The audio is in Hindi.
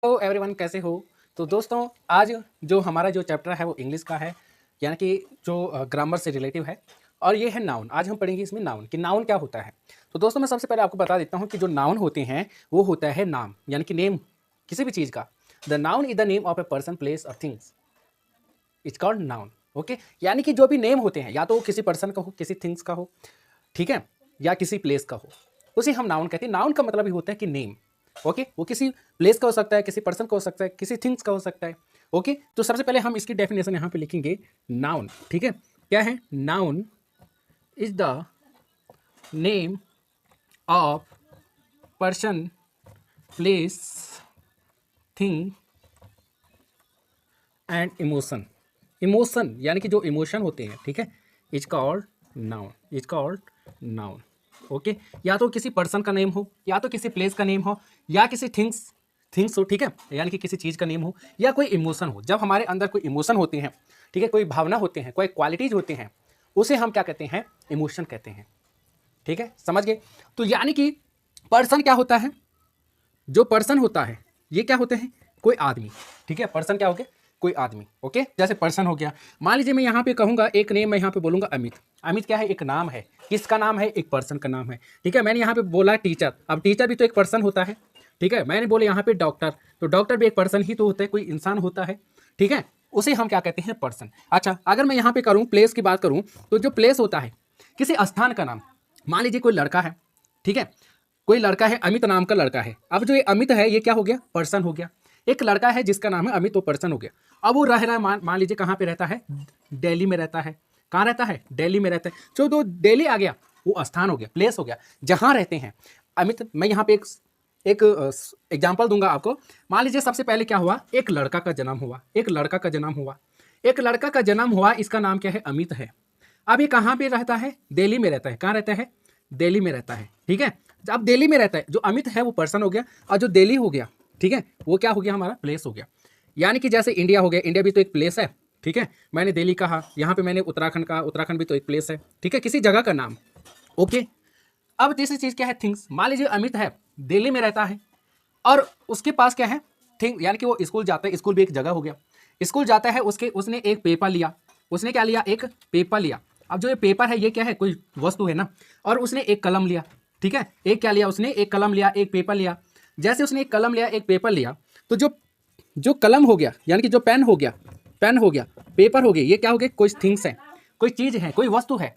हेलो एवरीवन, कैसे हो। तो दोस्तों, आज जो हमारा जो चैप्टर है वो इंग्लिश का है, यानी कि जो ग्रामर से रिलेटिव है। और ये है नाउन। आज हम पढ़ेंगे इसमें नाउन कि नाउन क्या होता है। तो दोस्तों, मैं सबसे पहले आपको बता देता हूँ कि जो नाउन होते हैं वो होता है नाम, यानी कि नेम किसी भी चीज़ का। The noun is the name of a person, place और things. It's called noun. Okay, यानी कि जो भी नेम होते हैं, या तो वो किसी पर्सन का हो, किसी थिंग्स का हो, ठीक है, या किसी प्लेस का हो, उसे हम नाउन कहते हैं। नाउन का मतलब ही होता है कि नेम। ओके, वो किसी प्लेस का हो सकता है, किसी पर्सन का हो सकता है, किसी थिंग्स का हो सकता है। ओके, तो सबसे पहले हम इसकी डेफिनेशन यहाँ पे लिखेंगे नाउन। ठीक है, क्या है? Noun is the name of person, place, thing and emotion. Emotion यानी कि जो इमोशन होते हैं, ठीक है, is called noun. Is called noun. Okay, या तो किसी पर्सन का नेम हो, या तो किसी प्लेस का नेम हो, या किसी थिंग्स हो, ठीक है, यानी कि किसी चीज़ का नेम हो, या कोई इमोशन हो। जब हमारे अंदर कोई इमोशन होते हैं, ठीक है, कोई भावना होते हैं, कोई क्वालिटीज होते हैं, उसे हम क्या कहते हैं? इमोशन कहते हैं। ठीक है, समझ गए। तो यानी कि पर्सन क्या होता है? जो पर्सन होता है ये क्या होते हैं? कोई आदमी। ठीक है, पर्सन क्या हो गया? कोई आदमी। ओके, जैसे पर्सन हो गया। मान लीजिए मैं यहाँ पे कहूँगा एक नेम, मैं यहाँ पे बोलूँगा अमित। अमित क्या है? एक नाम है। किसका नाम है? एक पर्सन का नाम है। ठीक है, मैंने यहाँ पे बोला टीचर। अब टीचर भी तो एक पर्सन होता है। ठीक है, मैंने बोले यहाँ पे डॉक्टर, तो डॉक्टर भी एक पर्सन ही तो होता है, कोई इंसान होता है। ठीक है, उसे हम क्या कहते हैं? पर्सन। अच्छा, अगर मैं यहाँ पे करूँ प्लेस की बात करूँ, तो जो प्लेस होता है किसी स्थान का नाम। मान लीजिए कोई लड़का है, ठीक है, कोई लड़का है, अमित नाम का लड़का है। अब जो ये अमित है ये क्या हो गया? पर्सन हो गया। एक लड़का है जिसका नाम है अमित, वो पर्सन हो गया। अब वो रह रहा है, मान लीजिए कहाँ पे रहता है? दिल्ली में रहता है। कहाँ रहता है? दिल्ली में रहता है। जो तो दिल्ली आ गया, वो स्थान हो गया, प्लेस हो गया, जहाँ रहते हैं अमित। मैं यहाँ पे एक एग्जाम्पल दूंगा आपको। मान लीजिए सबसे पहले क्या हुआ? एक लड़का का जन्म हुआ। एक लड़का का जन्म हुआ। एक लड़का का जन्म हुआ, इसका नाम क्या है? अमित है। अब ये कहाँ पे रहता है? दिल्ली में रहता है। कहाँ रहता है? दिल्ली में रहता है। ठीक है, अब दिल्ली में रहता है। जो अमित है वो पर्सन हो गया, और जो दिल्ली हो गया, ठीक है, वो क्या हो गया? हमारा प्लेस हो गया। यानी कि जैसे इंडिया हो गया, इंडिया भी तो एक प्लेस है। ठीक है, मैंने दिल्ली कहा, यहाँ पे मैंने उत्तराखंड कहा, उत्तराखंड भी तो एक प्लेस है। ठीक है, किसी जगह का नाम। ओके, अब तीसरी चीज क्या है? थिंग्स। मान लीजिए अमित है, दिल्ली में रहता है, और उसके पास क्या है? थिंग, यानी कि वो स्कूल जाता है। स्कूल भी एक जगह हो गया। स्कूल जाता है, उसने एक पेपर लिया। उसने क्या लिया? एक पेपर लिया। अब जो ये पेपर है ये क्या है? कोई वस्तु है ना। और उसने एक कलम लिया। ठीक है, एक क्या लिया? उसने एक कलम लिया, एक पेपर लिया। जैसे उसने एक कलम लिया, एक पेपर लिया, तो जो जो कलम हो गया, यानी कि जो पेन हो गया, पेपर हो गया, ये क्या हो गया? कोई थिंग्स है, कोई चीज़ है, कोई वस्तु है।